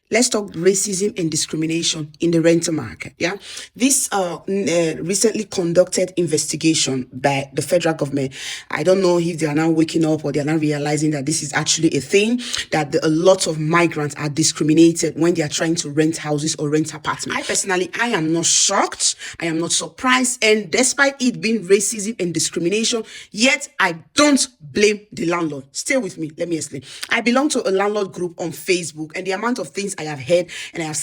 Let's talk racism and discrimination in the rental market. Yeah, this recently conducted investigation by the federal government. I don't know if they are now waking up or they are now realizing that this is actually a thing, that a lot of migrants are discriminated when they are trying to rent houses or rent apartments. I am not shocked. I am not surprised. And despite it being racism and discrimination, yet I don't blame the landlord. Stay with me. Let me explain. I belong to a landlord group on Facebook, and the amount of things I have heard and I've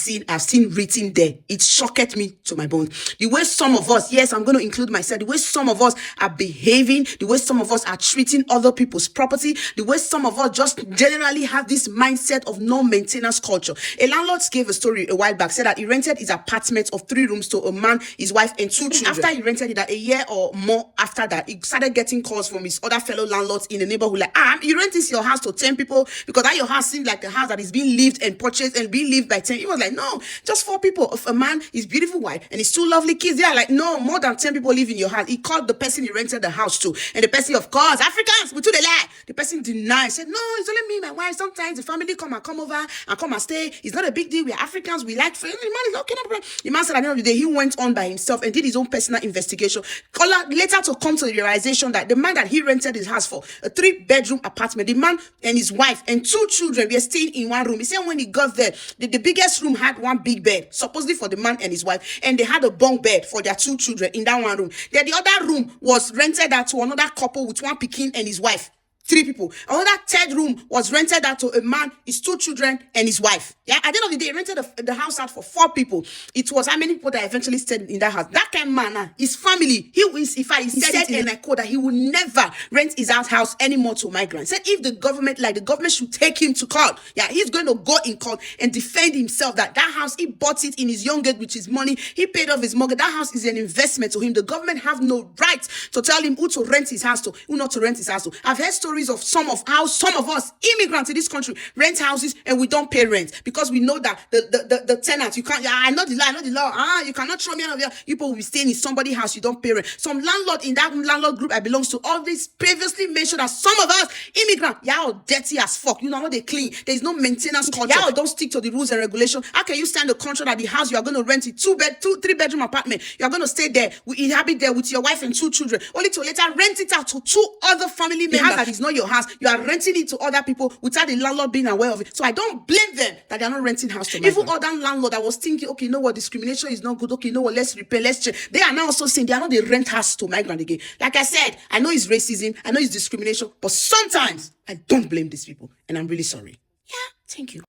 seen written there, it shocked me to my bones. The way some of us, yes, I'm going to include myself, the way some of us are behaving, the way some of us are treating other people's property, the way some of us just generally have this mindset of no maintenance culture. A landlord gave a story a while back, said that he rented his apartment of 3 rooms to a man, his wife, and 2 children. After he rented it, that a year or more after that, he started getting calls from his other fellow landlords in the neighborhood like, you rent this your house to 10 people because that your house seems like the house that is being lived and purchased and being lived by 10. He was like, no, just 4 people. Of a man, his beautiful wife, and his 2 lovely kids. They are like, no, more than 10 people live in your house. He called the person he rented the house to, and the person, of course, Africans, we took the lie. The person denied, said, no, it's only me, my wife. Sometimes the family come over and come and stay. It's not a big deal. We're Africans. We like friends. The man is okay, no problem. The man said at the end of the day, he went on by himself and did his own personal investigation. Later to come to the realization that the man that he rented his house for, a 3-bedroom apartment, the man and his wife and 2 children were staying in one room. He said when he got there, the biggest room had one big bed, supposedly for the man and his wife, and they had a bunk bed for their 2 children in that one room. Then the other room was rented out to another couple with 1 pikin and his wife. 3 people. Another 3rd room was rented out to a man, his 2 children, and his wife. Yeah, at the end of the day, he rented the house out for 4 people. It was how many people that eventually stayed in that house? That kind of man, his family, he said in a quote that he will never rent his house anymore to migrants. Said if the government should take him to court, yeah, he's going to go in court and defend himself that house, he bought it in his young age with his money. He paid off his mortgage. That house is an investment to him. The government have no right to tell him who to rent his house to, who not to rent his house to. I've heard stories of some of us immigrants in this country rent houses and we don't pay rent because we know that the tenant, you can't, I know the law, you cannot throw me out of here. People will be staying in somebody's house, you don't pay rent. Some landlord in that landlord group I belongs to, all this previously mentioned that some of us immigrants, y'all dirty as fuck. You know they clean. There's no maintenance culture. Y'all don't stick to the rules and regulations. How can you stand the contract that the house you are going to rent it 3-bedroom apartment? You are going to stay there, inhabit there with your wife and 2 children, only to later rent it out to 2 other family members. The house that is not your house, you are renting it to other people without the landlord being aware of it. So I don't blame them that they are not renting house to migrants. Even other landlord that was thinking, okay, you know what, discrimination is not good. Okay, you know what, let's repair, let's change. They are now also saying they are not the rent house to migrant again. Like I said, I know it's racism, I know it's discrimination, but sometimes I don't blame these people, and I'm really sorry. Yeah, thank you.